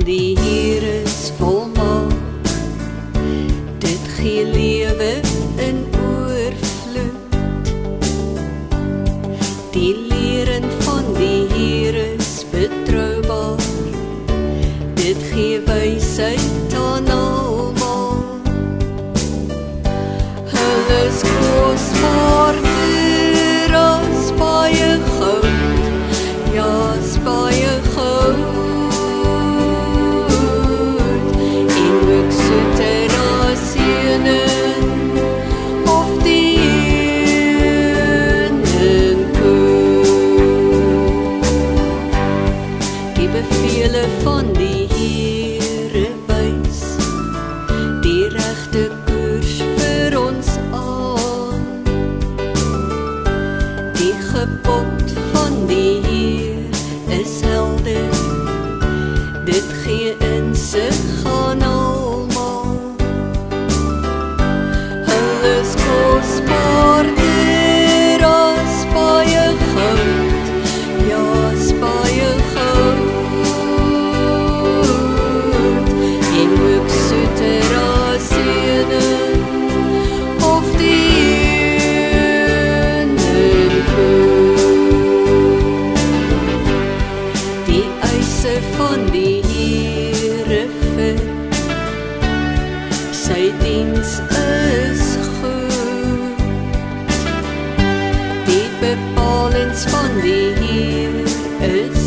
die Heer is volmaak. Dit gee lewe in oorvloed. Die leren van die Heer is betrouwbaar. Dit gee wysheid aan almal. Hulle is kosbaarder as baie goud, ja, as baie goud. En ook soeter as heuning of die heuningkoek. Die bevele van die Here wys die regte koers vir ons aan. Die gebod van die Heer is helder, dit gee insig aan almal. Hulle is kosbaarder as baie goud, ja, as baie goud. En ook soeter as heuning of die heuningkoek. Die eise van die Here fit, sy diens is goed. Die bepalings van die Heer is